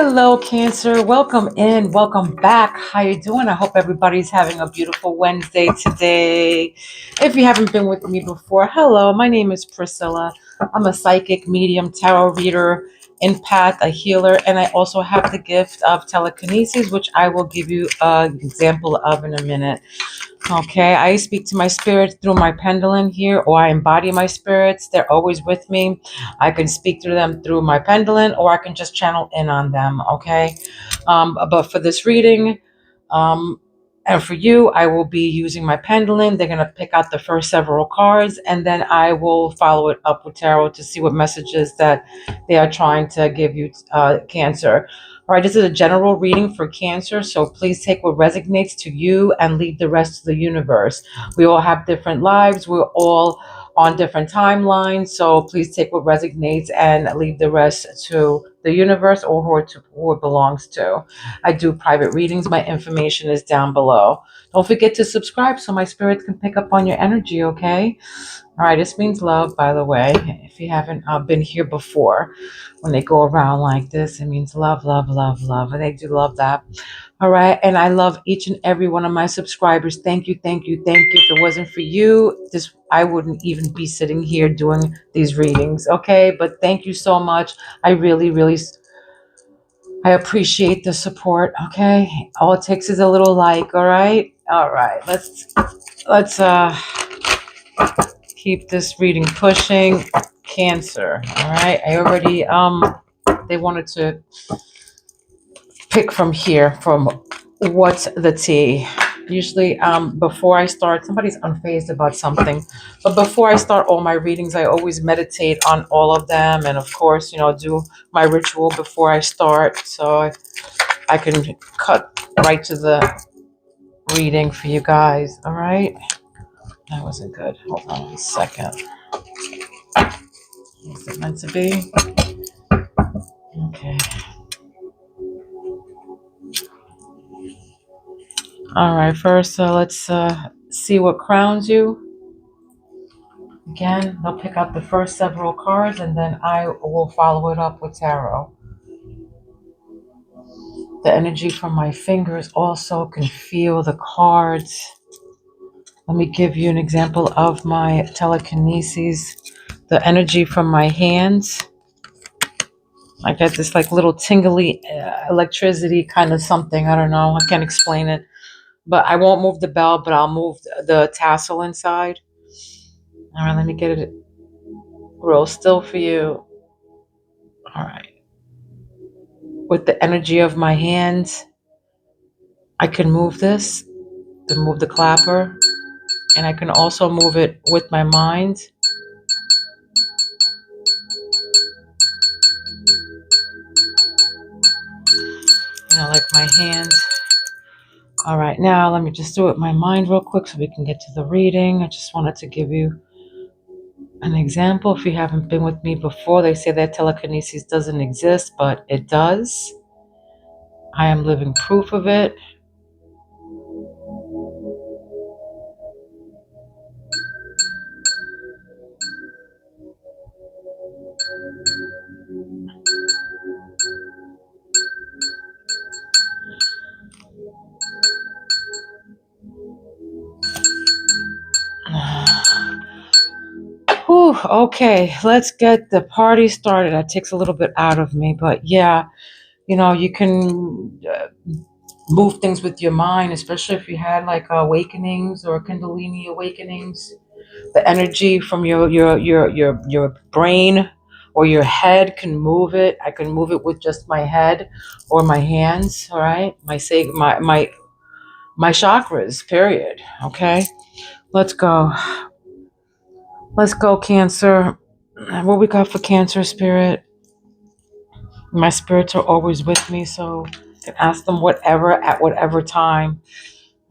Hello, Cancer. Welcome in. Welcome back. How you doing? I hope everybody's having a beautiful Wednesday today. If you haven't been with me before, hello. My name is Priscilla. I'm a psychic, medium, tarot reader, empath, a healer, and I also have the gift of telekinesis, which I will give you an example of in a minute. Okay, I speak to my spirits through my pendulum here, or I embody my spirits. They're always with me. I can speak through them through my pendulum, or I can just channel in on them. Okay, but for this reading, um, and for you, I will be using my pendulum. They're gonna pick out the first several cards, and then I will follow it up with tarot to see what messages that they are trying to give you, Cancer. All right, this is a general reading for Cancer, so please take what resonates to you and leave the rest to the universe. We all have different lives. We're all on different timelines, so please take what resonates and leave the rest to the universe or who it belongs to. I do private readings. My information is down below. Don't forget to subscribe so my spirits can pick up on your energy, okay? All right, this means love, by the way. If you haven't been here before, when they go around like this, it means love, love, love, love. And they do love that. All right. And I love each and every one of my subscribers. Thank you, thank you, thank you. If it wasn't for you, I wouldn't even be sitting here doing these readings. Okay. But thank you so much. I really, really I appreciate the support. Okay. All it takes is a little like, all right. All right. Let's keep this reading pushing. Cancer. All right. I already they wanted to pick from here from what's the tea. Usually before I start, somebody's unfazed about something, but before I start all my readings, I always meditate on all of them, and of course, do my ritual before I start, so I can cut right to the reading for you guys. All right, that wasn't good. Hold on a second. Is it meant to be? Okay. All right, first let's see what crowns you. Again, they'll pick out the first several cards and then I will follow it up with tarot. The energy from my fingers also can feel the cards. Let me give you an example of my telekinesis. The energy from my hands. I get this like little tingly electricity kind of something. I don't know. I can't explain it. But I won't move the bell, but I'll move the tassel inside. All right, let me get it real still for you. All right. With the energy of my hands, I can move this, to move the clapper, and I can also move it with my mind. Like my hands. All right, now let me just do it with my mind real quick so we can get to the reading. I just wanted to give you an example. If you haven't been with me before, they say that telekinesis doesn't exist, but it does. I am living proof of it. Whew, okay, let's get the party started. That takes a little bit out of me, but yeah, you can move things with your mind, especially if you had like awakenings or Kundalini awakenings. The energy from your brain or your head can move it. I can move it with just my head or my hands. All right, my chakras. Period. Okay, let's go. Let's go, Cancer. What we got for Cancer spirit? My spirits are always with me, so I can ask them whatever at whatever time.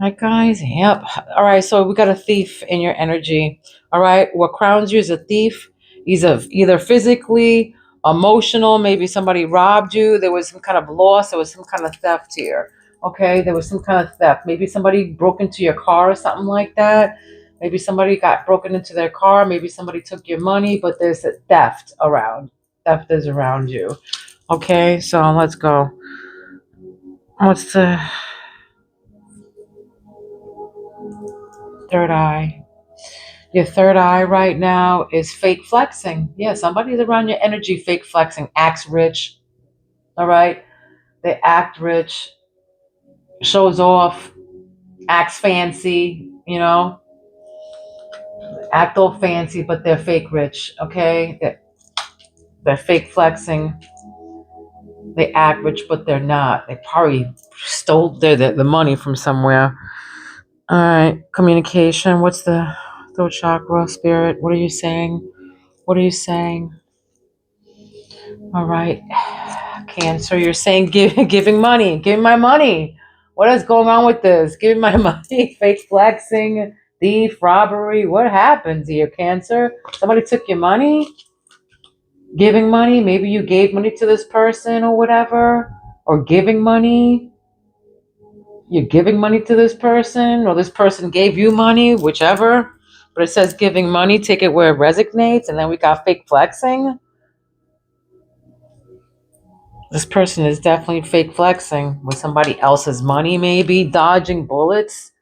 All right, guys. Yep. All right. So we got a thief in your energy. All right. What crowns you is a thief. He's either physically, emotional. Maybe somebody robbed you. There was some kind of loss. There was some kind of theft here. Okay. There was some kind of theft. Maybe somebody broke into your car or something like that. Maybe somebody got broken into their car. Maybe somebody took your money, but there's a theft around. Theft is around you. Okay. So let's go. What's the third eye? Your third eye right now is fake flexing. Yeah, somebody's around your energy fake flexing, acts rich. All right. They act rich, shows off, acts fancy, act all fancy, but they're fake rich. Okay. They're fake flexing. They act rich, but they're not. They probably stole the money from somewhere. All right. Communication. What's the throat chakra, spirit? What are you saying? What are you saying? All right. Cancer, you're saying giving money. Give me my money. What is going on with this? Give me my money. Fake flexing, thief, robbery. What happens here, Cancer? Somebody took your money? Giving money? Maybe you gave money to this person or whatever. Or giving money. You're giving money to this person, or this person gave you money, whichever. But it says giving money, take it where it resonates, and then we got fake flexing. This person is definitely fake flexing with somebody else's money, maybe dodging bullets,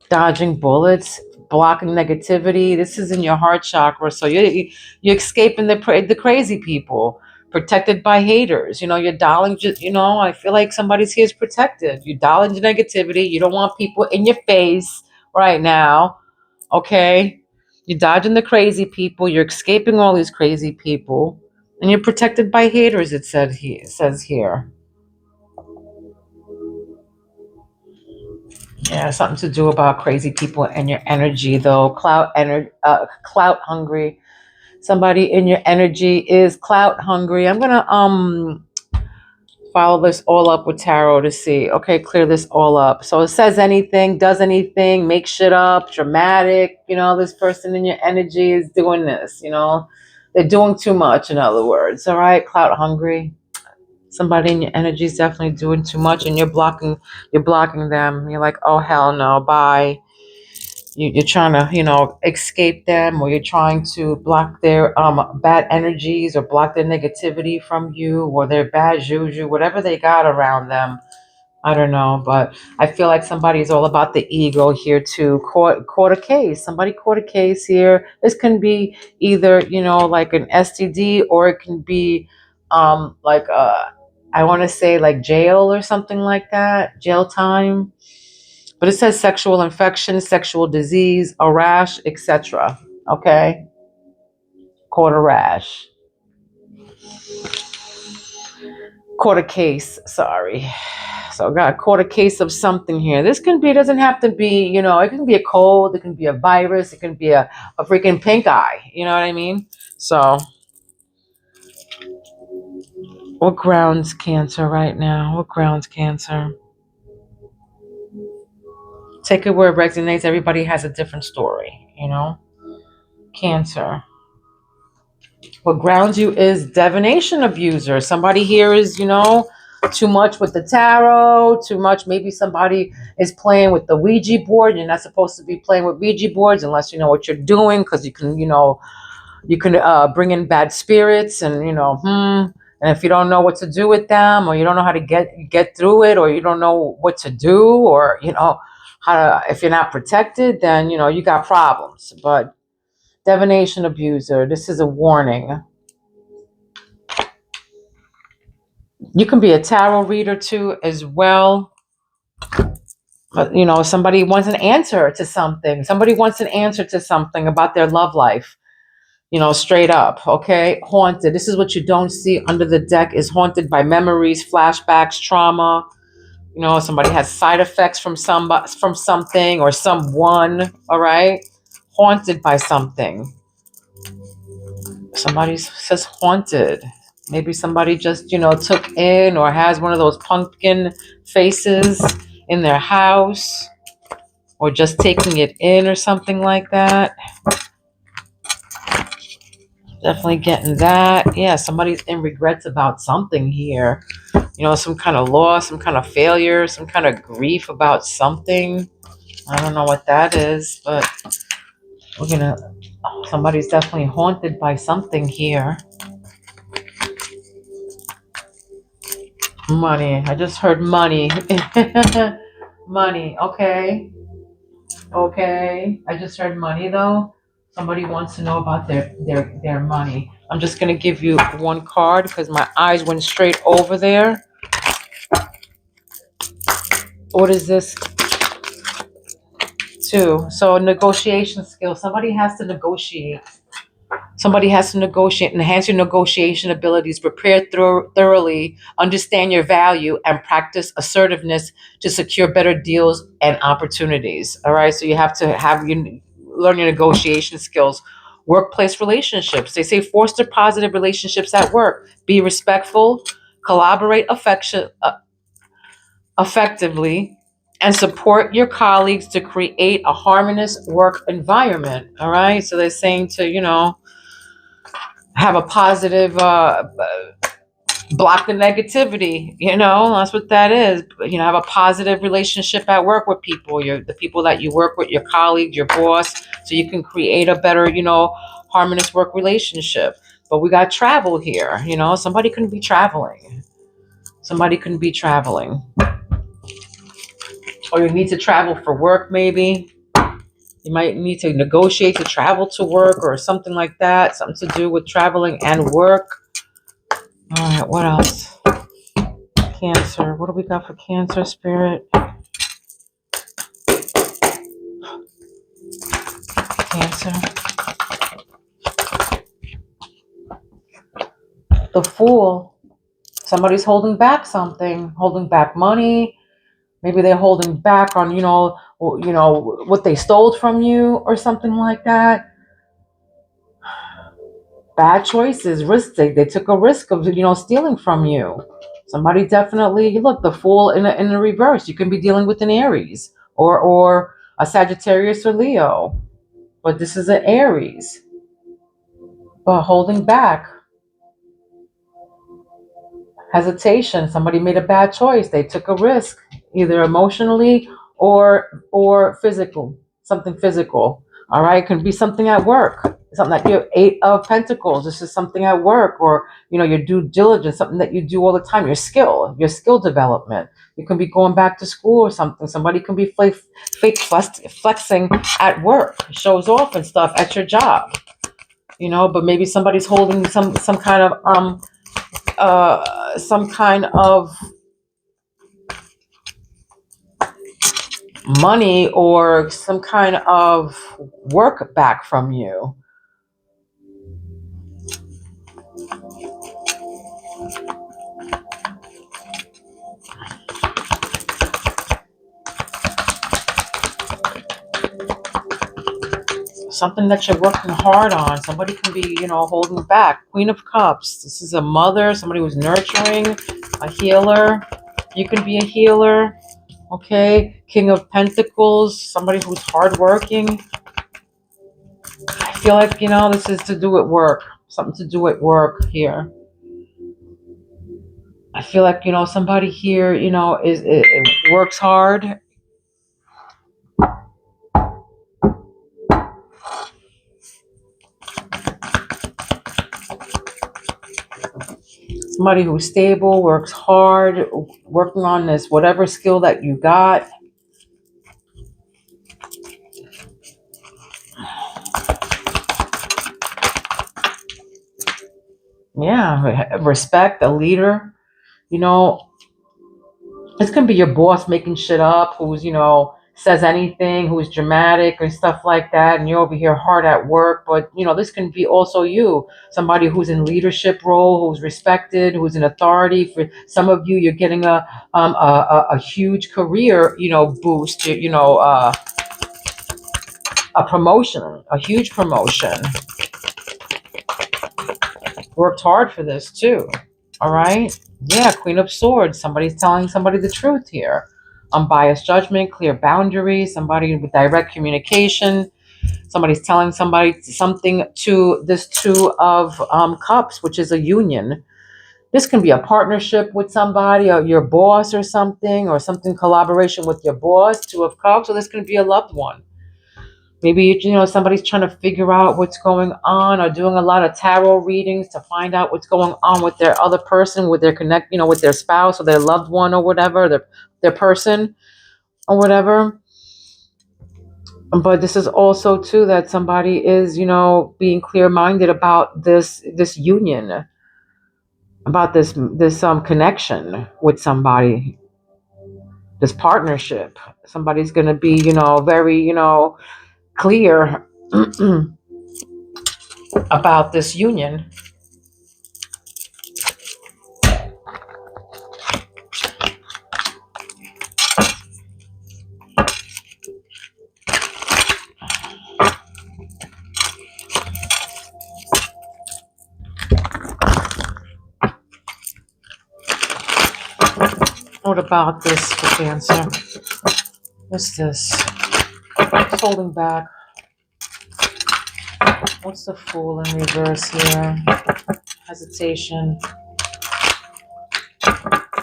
blocking negativity. This is in your heart chakra, so you're escaping the crazy people, protected by haters. You're dialing. I feel like somebody's here is protected. You're dialing the negativity. You don't want people in your face right now. Okay, you're dodging the crazy people. You're escaping all these crazy people, and you're protected by haters. It says here. Yeah, something to do about crazy people and your energy, though. Clout hungry. Somebody in your energy is clout hungry. I'm gonna follow this all up with tarot to see. Okay, clear this all up. So it says anything, does anything, make shit up, dramatic. This person in your energy is doing this. They're doing too much. In other words, all right, clout hungry. Somebody in your energy is definitely doing too much, and you're blocking them. You're like, oh hell no, bye. You're trying to escape them, or you're trying to block their bad energies, or block their negativity from you, or their bad juju, whatever they got around them. I don't know, but I feel like somebody's all about the ego here too. Caught a case. Somebody caught a case here. This can be either like an STD, or it can be like I want to say like jail or something like that, jail time. But it says sexual infection, sexual disease, a rash, etc. Okay, caught a rash, caught a case. Sorry. So I got caught a case of something here. This can be, doesn't have to be, it can be a cold, it can be a virus, it can be a freaking pink eye. You know what I mean? So, what grounds cancer right now? What grounds cancer? Take it where it resonates. Everybody has a different story. Cancer. What grounds you is divination abuser. Somebody here is, too much with the tarot, too much. Maybe somebody is playing with the Ouija board. You're not supposed to be playing with Ouija boards unless you know what you're doing, because you can bring in bad spirits, and if you don't know what to do with them, or you don't know how to get through it, or you don't know what to do, or how to, if you're not protected, then you got problems. But divination abuser, this is a warning. You can be a tarot reader too, as well. But somebody wants an answer to something. Somebody wants an answer to something about their love life. Straight up. Okay, haunted. This is what you don't see under the deck. Is haunted by memories, flashbacks, trauma. Somebody has side effects from something or someone. All right, haunted by something. Somebody says haunted. Maybe somebody just, took in or has one of those pumpkin faces in their house, or just taking it in or something like that. Definitely getting that. Yeah, somebody's in regrets about something here. Some kind of loss, some kind of failure, some kind of grief about something. I don't know what that is, but somebody's definitely haunted by something here. Money. I just heard money. Money. Okay. Okay. I just heard money though. Somebody wants to know about their money. I'm just gonna give you one card because my eyes went straight over there. What is this? Two. So negotiation skills. Somebody has to negotiate. Somebody has to negotiate, enhance your negotiation abilities, prepare thoroughly, understand your value, and practice assertiveness to secure better deals and opportunities. All right, so you have to have you learn your negotiation skills. Workplace relationships. They say foster positive relationships at work. Be respectful, collaborate effectively, and support your colleagues to create a harmonious work environment. All right, so they're saying to have a positive block the negativity. That's what that is. Have a positive relationship at work with people, the people that you work with, your colleagues, your boss, so you can create a better harmonious work relationship. But we got travel here. Somebody couldn't be traveling. Somebody couldn't be traveling. Or you need to travel for work, maybe. You might need to negotiate to travel to work or something like that. Something to do with traveling and work. All right, what else? Cancer. What do we got for Cancer, Spirit? Cancer. The Fool. Somebody's holding back something, holding back money. Maybe they're holding back on, what they stole from you or something like that. Bad choices, risks. They took a risk of, stealing from you. Somebody definitely, look, the Fool in the reverse. You can be dealing with an Aries or a Sagittarius or Leo. But this is an Aries. But holding back, hesitation. Somebody made a bad choice. They took a risk, either emotionally or physical, something physical. All right, it can be something at work, something like your Eight of Pentacles. This is something at work, or your due diligence, something that you do all the time. Your skill development. You can be going back to school or something. Somebody can be fake flexing at work, shows off and stuff at your job. But maybe somebody's holding some kind of money or some kind of work back from you. Something that you're working hard on. Somebody can be, holding back. Queen of Cups. This is a mother, somebody who's nurturing, a healer. You can be a healer. Okay. King of Pentacles, somebody who's hardworking. I feel like, this is to do with work. Something to do with work here. I feel like, somebody here, it works hard. Somebody who's stable, works hard, working on this, whatever skill that you got. Yeah, respect, a leader. This can be your boss making shit up, who's, says anything, who's dramatic and stuff like that, and you're over here hard at work. But, this can be also you, somebody who's in leadership role, who's respected, who's in authority. For some of you, you're getting a huge career, boost, a promotion, a huge promotion. Worked hard for this too. All right. Yeah, Queen of Swords. Somebody's telling somebody the truth here. Unbiased judgment, clear boundaries, somebody with direct communication. Somebody's telling somebody something to this Two of Cups, which is a union. This can be a partnership with somebody or your boss or something collaboration with your boss, Two of Cups. So this can be a loved one. Maybe, somebody's trying to figure out what's going on, or doing a lot of tarot readings to find out what's going on with their other person, with their with their spouse or their loved one or whatever, their person or whatever. But this is also too that somebody is, being clear-minded about this union, about this connection with somebody, this partnership. Somebody's going to be, very, clear about this union. What about this for Cancer? What's this? It's holding back. What's the Fool in reverse here? Hesitation.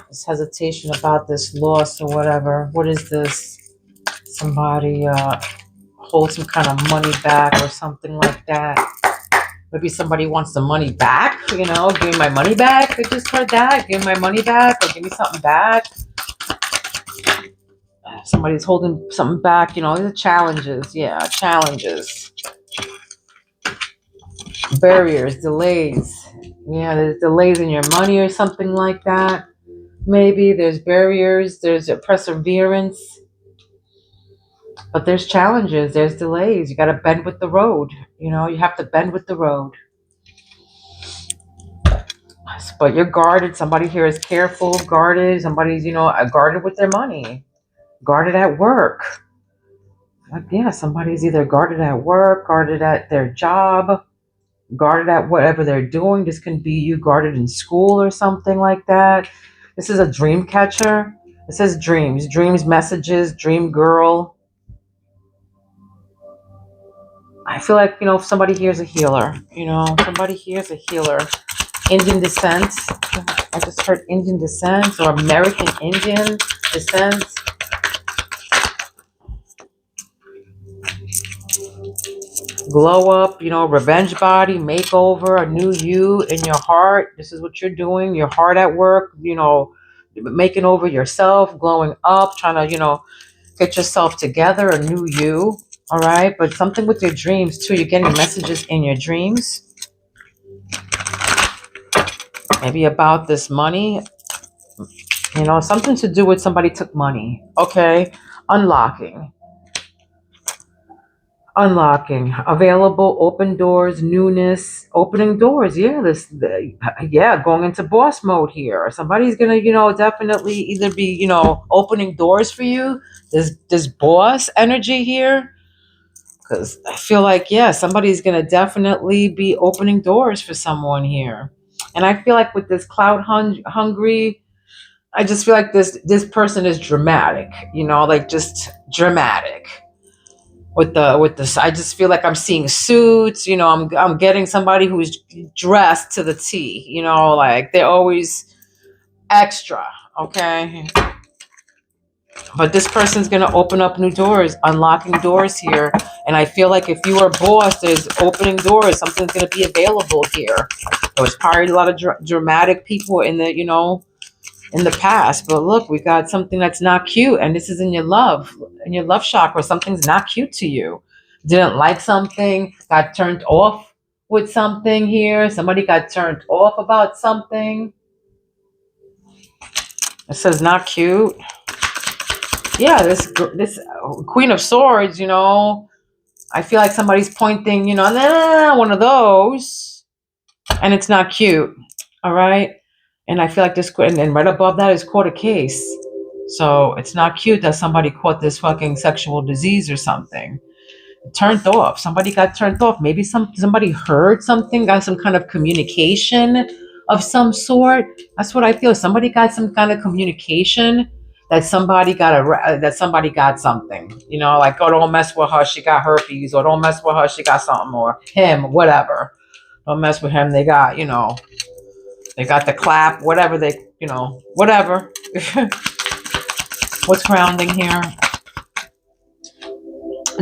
This hesitation about this loss or whatever. What is this? Somebody hold some kind of money back or something like that. Maybe somebody wants the money back, give me my money back. I just heard that. Give me my money back, or give me something back. Somebody's holding something back, these are challenges. Yeah, challenges. Barriers, delays. Yeah, there's delays in your money or something like that. Maybe there's barriers, there's a perseverance. But there's challenges, there's delays. You got to bend with the road. You have to bend with the road. But you're guarded. Somebody here is careful, guarded. Somebody's, guarded with their money, guarded at work. Yeah, somebody's either guarded at work, guarded at their job, guarded at whatever they're doing. This can be you guarded in school or something like that. This is a dream catcher. It says dreams, messages, dream girl. I feel like, if somebody here's a healer, somebody here's a healer. Indian descent. I just heard Indian descent or American Indian descent. Glow up, revenge body, makeover, a new you in your heart. This is what you're doing. Your heart at work, making over yourself, glowing up, trying to, get yourself together, a new you. All right. But something with your dreams too. You're getting messages in your dreams. Maybe about this money. Something to do with somebody took money. Okay. Unlocking, available, open doors, newness, opening doors. Yeah, going into boss mode here. Somebody's gonna, definitely either be, opening doors for you. There's boss energy here, because I feel like, yeah, somebody's gonna definitely be opening doors for someone here. And I feel like with this cloud hungry, I just feel like this person is dramatic, like just dramatic. With the I just feel like I'm seeing suits, I'm getting somebody who's dressed to the T, like they're always extra, okay? But this person's gonna open up new doors, unlocking doors here. And I feel like if you are boss, there's opening doors, something's gonna be available here. There was probably a lot of dramatic people in the, in the past. But look, we got something that's not cute, and this is in your love chakra. Something's not cute to you. Didn't like something, got turned off with something here. Somebody got turned off about something. It says not cute. Yeah, this Queen of Swords, I feel like somebody's pointing, one of those, and it's not cute. All right. And I feel like this, and right above that is caught a case. So it's not cute that somebody caught this fucking sexual disease or something. Turned off. Somebody got turned off. Maybe somebody heard something, got some kind of communication of some sort. That's what I feel. Somebody got some kind of communication that somebody got something. Like, oh, don't mess with her, she got herpes, or don't mess with her, she got something, or him, whatever. Don't mess with him, they got, they got the clap, whatever whatever. What's grounding here?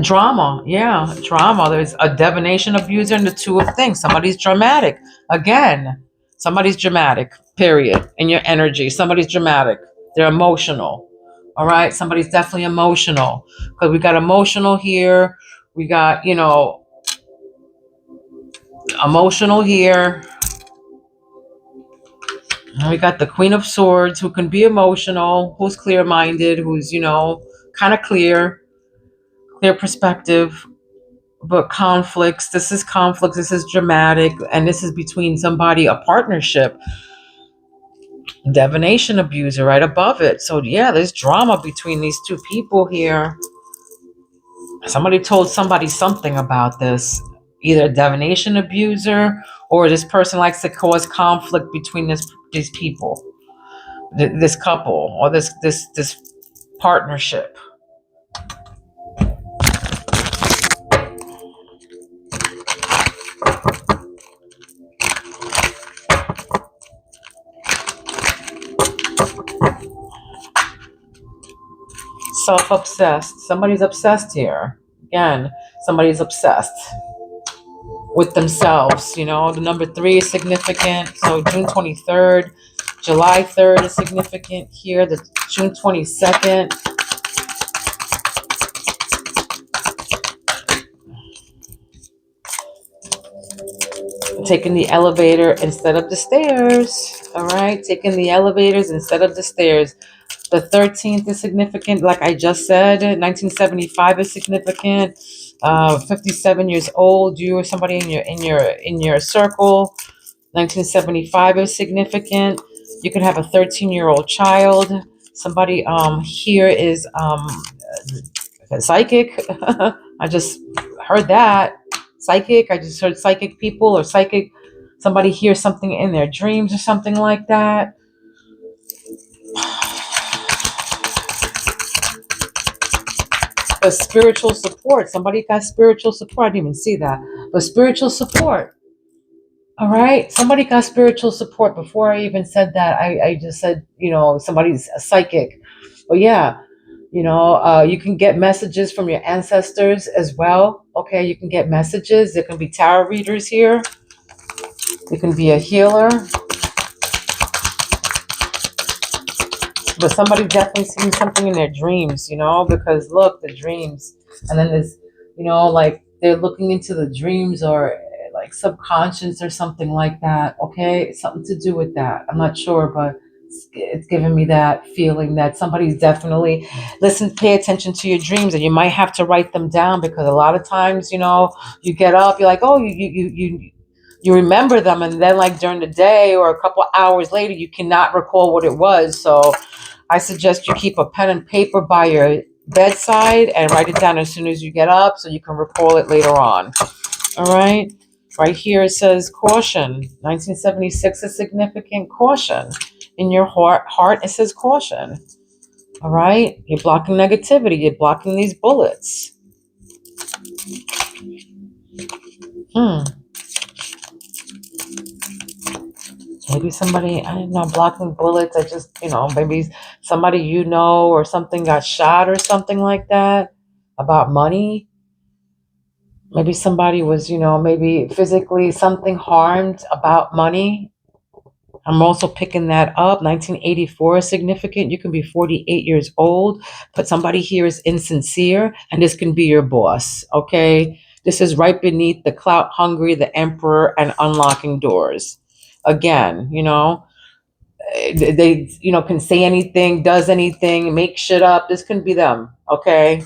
Drama, yeah, drama. There's a divination abuser and the two of things. Somebody's dramatic. Again, somebody's dramatic, period. In your energy. Somebody's dramatic. They're emotional. All right. Somebody's definitely emotional. Because we got emotional here. We got, emotional here. And we got the Queen of Swords who can be emotional, who's clear minded, who's, kind of clear perspective. But conflicts, this is conflicts, this is dramatic, and this is between somebody, a partnership. Divination abuser right above it. So yeah, there's drama between these two people here. Somebody told somebody something about this. Either a divination abuser or this person likes to cause conflict between these people, this couple, or this partnership. Self-obsessed. Somebody's obsessed here. Again, somebody's obsessed with themselves. The number 3 is significant. So June 23rd, July 3rd is significant here. The June 22nd. Taking the elevator instead of the stairs. All right. Taking the elevators instead of the stairs. The 13th is significant. Like I just said, 1975 is significant. 57 years old. You or somebody in your circle. 1975 is significant. You could have a 13-year-old child. Somebody here is psychic. I just heard that. Psychic. I just heard psychic people or psychic. Somebody hears something in their dreams or something like that. A spiritual support. Somebody got spiritual support. I didn't even see that. But spiritual support. All right. Somebody got spiritual support. Before I even said that, I just said, somebody's a psychic. But yeah, you can get messages from your ancestors as well. Okay. You can get messages. There can be tarot readers here. You can be a healer. But somebody definitely seeing something in their dreams, because look, the dreams. And then there's, like they're looking into the dreams or like subconscious or something like that. Okay. It's something to do with that. I'm not sure, but it's giving me that feeling that somebody's definitely pay attention to your dreams, and you might have to write them down because a lot of times, you get up, you're like, oh, you remember them, and then like during the day or a couple hours later, you cannot recall what it was. So I suggest you keep a pen and paper by your bedside and write it down as soon as you get up so you can recall it later on. All right. Right here it says caution. 1976 is significant. Caution. In your heart it says caution. All right. You're blocking negativity. You're blocking these bullets. Maybe somebody, I don't know, blocking bullets. I just, maybe somebody or something got shot or something like that about money. Maybe somebody was, maybe physically something harmed about money. I'm also picking that up. 1984 is significant. You can be 48 years old, but somebody here is insincere, and this can be your boss, okay? This is right beneath the clout hungry, the emperor, and unlocking doors. Again, they can say anything, does anything, make shit up. This can be them, okay?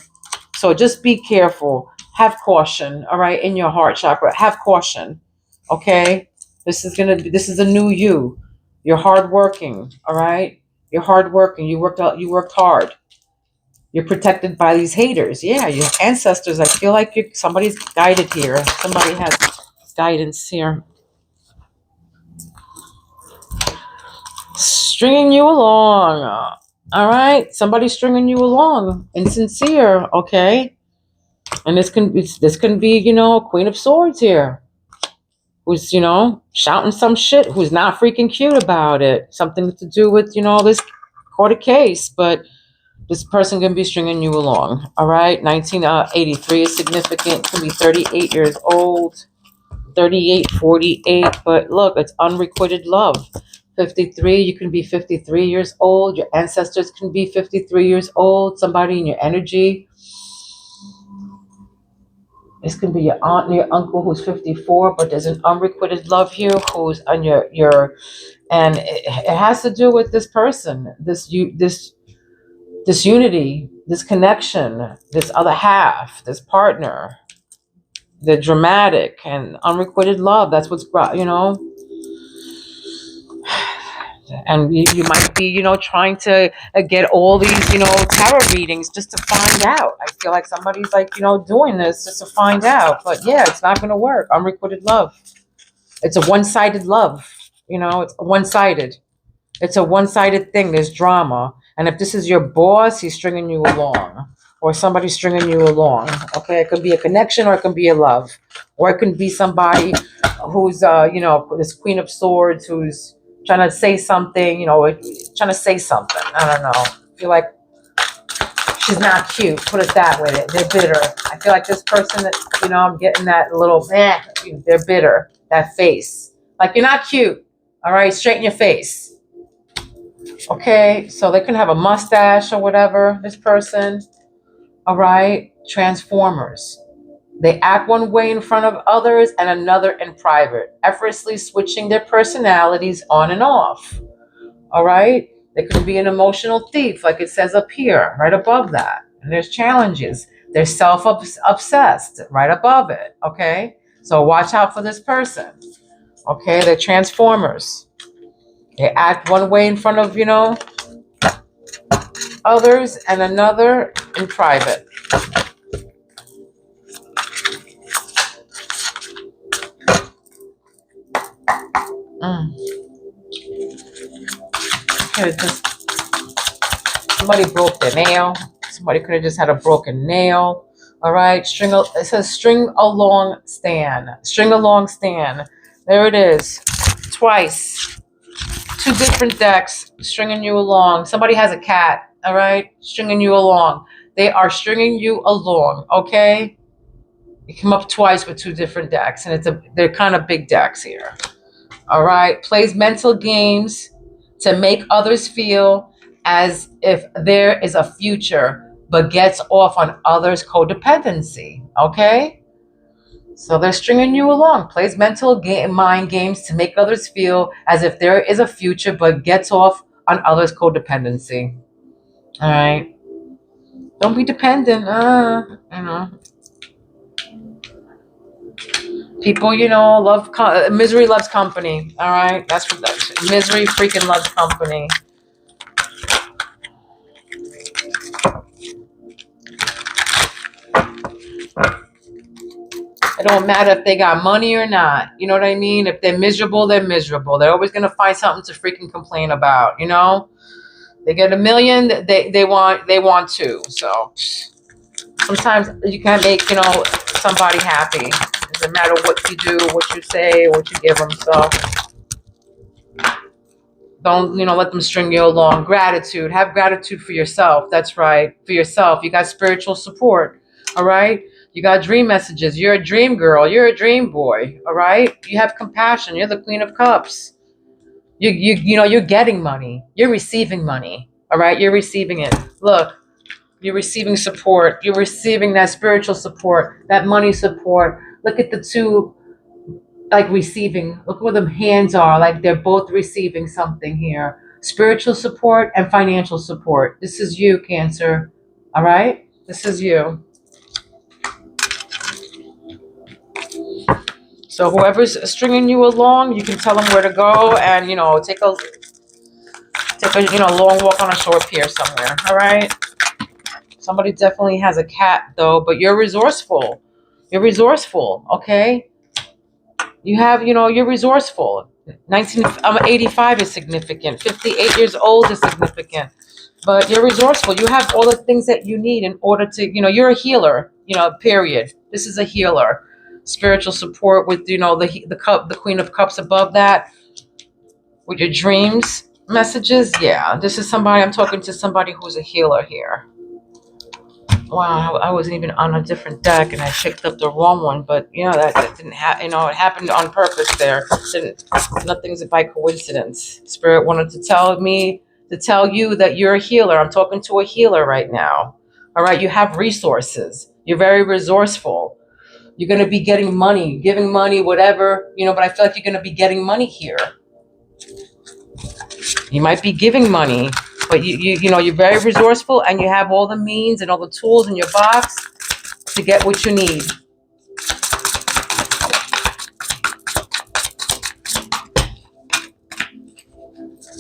So just be careful. Have caution, all right, in your heart chakra. Have caution, okay? This is a new you. You're hardworking, all right? You're hardworking. You worked hard. You're protected by these haters. Yeah, your ancestors. I feel like somebody's guided here. Somebody has guidance here. Stringing you along. All right, somebody's stringing you along. Insincere, okay? And this can be, Queen of Swords here, who's, shouting some shit, who's not freaking cute about it. Something to do with, this court case. But This person can be stringing you along. All right. 1983 is significant. Can be 38 years old, 38, 48. But look, it's unrequited love. 53, you can be 53 years old. Your ancestors can be 53 years old. Somebody in your energy. This can be your aunt and your uncle who's 54, but there's an unrequited love here who's on and it has to do with this person, this unity, this connection, this other half, this partner, the dramatic and unrequited love. That's what's, and you might be, trying to get all these, tarot readings just to find out. I feel like somebody's like, doing this just to find out. But yeah, it's not going to work. Unrequited love. It's a one-sided love. It's one-sided. It's a one-sided thing. There's drama. And if this is your boss, he's stringing you along. Or somebody's stringing you along. Okay, it could be a connection or it can be a love. Or it can be somebody who's, this Queen of Swords who's trying to say something, trying to say something. I don't know. I feel like she's not cute. Put it that way. They're bitter. I feel like this person that, I'm getting that little, they're bitter. That face. Like, you're not cute. All right, straighten your face. Okay, so they can have a mustache or whatever, this person. All right, Transformers. They act one way in front of others and another in private, effortlessly switching their personalities on and off. All right, they could be an emotional thief, like it says up here, right above that. And there's challenges. They're self-obsessed, right above it. Okay, so watch out for this person. Okay, they're Transformers. They act one way in front of, others and another in private. Somebody broke their nail. Somebody could have just had a broken nail. All right, it says string along stand. String along stand. There it is. Twice. Two different decks stringing you along. Somebody has a cat. All right, stringing you along. They are stringing you along. Okay. You come up twice with two different decks, and they're kind of big decks here. All right, plays mental games to make others feel as if there is a future, but gets off on others' codependency. Okay, so they're stringing you along. Plays mind games to make others feel as if there is a future, but gets off on others' codependency. All right, don't be dependent. People, love misery loves company. All right, that's what misery freaking loves company. It don't matter if they got money or not. You know what I mean? If they're miserable, they're miserable. They're always gonna find something to freaking complain about. They get $1 million. They want two. So sometimes you can't make somebody happy. It doesn't matter what you do, what you say, what you give them. So don't let them string you along. Gratitude. Have gratitude for yourself. That's right. For yourself. You got spiritual support. All right. You got dream messages. You're a dream girl. You're a dream boy. All right. You have compassion. You're the Queen of Cups. You're getting money. You're receiving money. All right. You're receiving it. Look, you're receiving support. You're receiving that spiritual support, that money support. Look at the two, like receiving. Look where the hands are. Like they're both receiving something here. Spiritual support and financial support. This is you, Cancer. All right. This is you. So whoever's stringing you along, you can tell them where to go and, take a long walk on a shore pier somewhere. All right. Somebody definitely has a cat though, but you're resourceful. You're resourceful. Okay. You're resourceful. 1985 is significant. 58 years old is significant. But you're resourceful. You have all the things that you need in order to, you're a healer, period. This is a healer. Spiritual support with, the Queen of Cups above that, with your dreams. Messages, yeah. This is somebody, I'm talking to somebody who's a healer here. Wow, I wasn't even on a different deck and I picked up the wrong one, but that didn't happen. It happened on purpose there. Didn't, nothing's by coincidence. Spirit wanted to tell you that you're a healer. I'm talking to a healer right now. All right, you have resources. You're very resourceful. You're going to be getting money, giving money, whatever, but I feel like you're going to be getting money here. You might be giving money, but you're very resourceful and you have all the means and all the tools in your box to get what you need.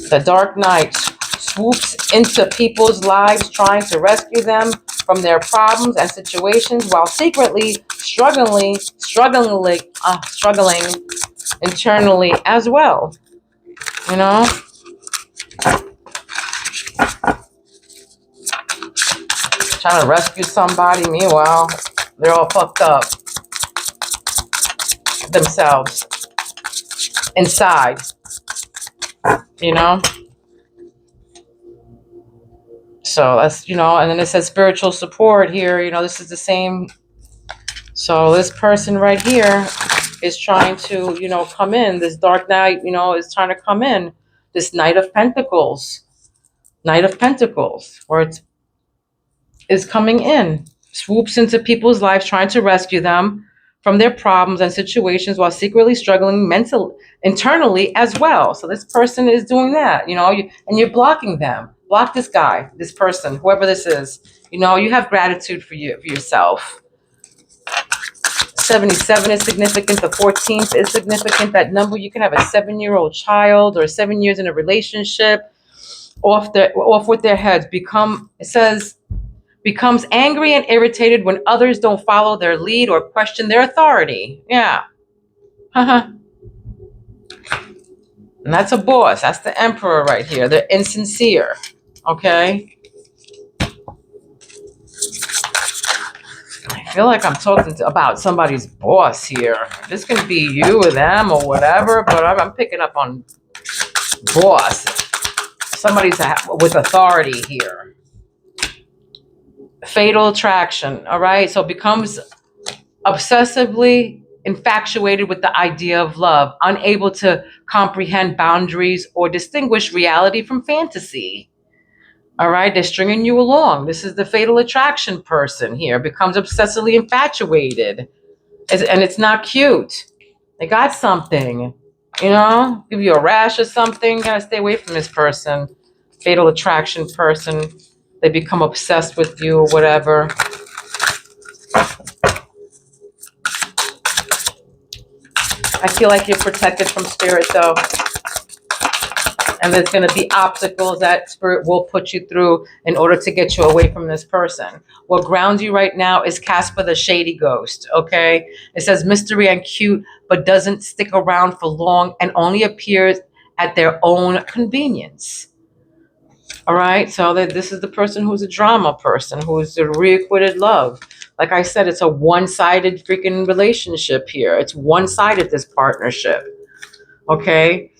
The Dark Knight swoops into people's lives trying to rescue them from their problems and situations while secretly struggling internally as well. Trying to rescue somebody, meanwhile, they're all fucked up themselves inside, So that's, and then it says spiritual support here, this is the same. So this person right here is trying to, come in. This Dark Knight, is trying to come in. This Knight of Pentacles, where it is coming in, swoops into people's lives, trying to rescue them from their problems and situations while secretly struggling internally as well. So this person is doing that, and you're blocking them. Block this guy, this person, whoever this is. You have gratitude for yourself. 77 is significant. The 14th is significant. That number, you can have a 7-year-old child or 7 years in a relationship off with their heads. It says becomes angry and irritated when others don't follow their lead or question their authority. Yeah. And that's a boss. That's the emperor right here. They're insincere. Okay. I feel like I'm talking about somebody's boss here. This can be you or them or whatever, but I'm picking up on boss. Somebody's with authority here. Fatal attraction. All right. So becomes obsessively infatuated with the idea of love, unable to comprehend boundaries or distinguish reality from fantasy. All right, they're stringing you along. This is the fatal attraction person here, becomes obsessively infatuated. And it's not cute. They got something, give you a rash or something. Gotta stay away from this person. Fatal attraction person. They become obsessed with you or whatever. I feel like you're protected from spirit though. And there's going to be obstacles that spirit will put you through in order to get you away from this person. What grounds you right now is Casper the Shady Ghost, okay? It says mystery and cute, but doesn't stick around for long and only appears at their own convenience. All right, so this is the person who's a drama person, who's a reacquited love. Like I said, it's a one-sided freaking relationship here. It's one-sided, this partnership, okay?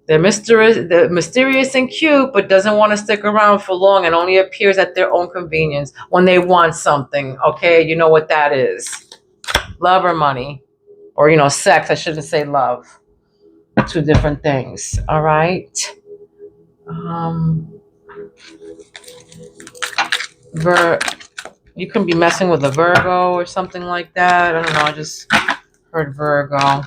They're mysterious and cute, but doesn't want to stick around for long and only appears at their own convenience when they want something. Okay, you know what that is. Love or money. Or, sex. I shouldn't say love. Two different things. All right. You can be messing with a Virgo or something like that. I don't know. I just heard Virgo.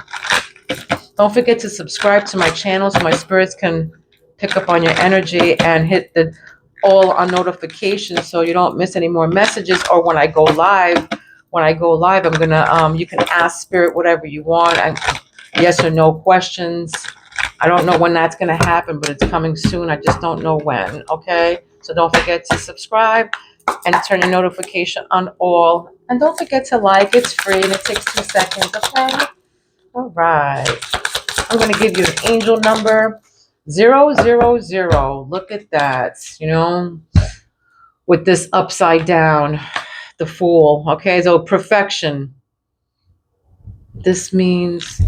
Don't forget to subscribe to my channel so my spirits can pick up on your energy and hit the all on notifications so you don't miss any more messages. Or when I go live, I'm gonna you can ask spirit whatever you want and yes or no questions. I don't know when that's gonna happen, but it's coming soon. I just don't know when. Okay, so don't forget to subscribe and turn your notification on all. And don't forget to like. It's free and it takes 2 seconds. Okay. All right. I'm going to give you an angel number 000. Look at that, with this upside down, the Fool. Okay, so perfection. This means,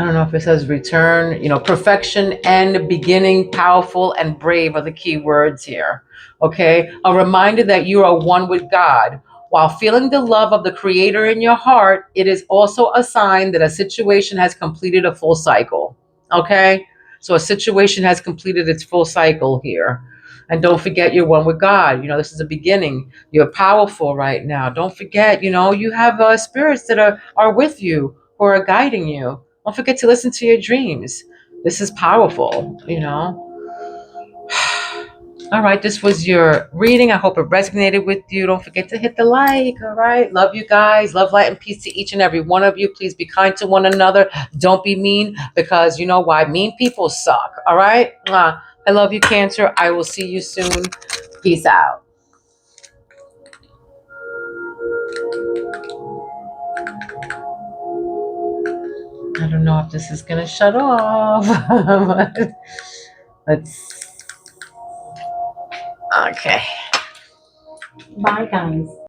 I don't know if it says return, perfection and beginning, powerful and brave are the key words here. Okay. A reminder that you are one with God. While feeling the love of the Creator in your heart, it is also a sign that a situation has completed a full cycle. Okay. So a situation has completed its full cycle here. And don't forget you're one with God. This is a beginning. You're powerful right now. Don't forget, you have spirits that are with you who are guiding you. Don't forget to listen to your dreams. This is powerful. All right, this was your reading. I hope it resonated with you. Don't forget to hit the like. All right, love you guys. Love, light, and peace to each and every one of you. Please be kind to one another. Don't be mean, because you know why? Mean people suck. All right, I love you, Cancer. I will see you soon. Peace out. I don't know if this is gonna shut off. Let's. Okay. Bye, guys.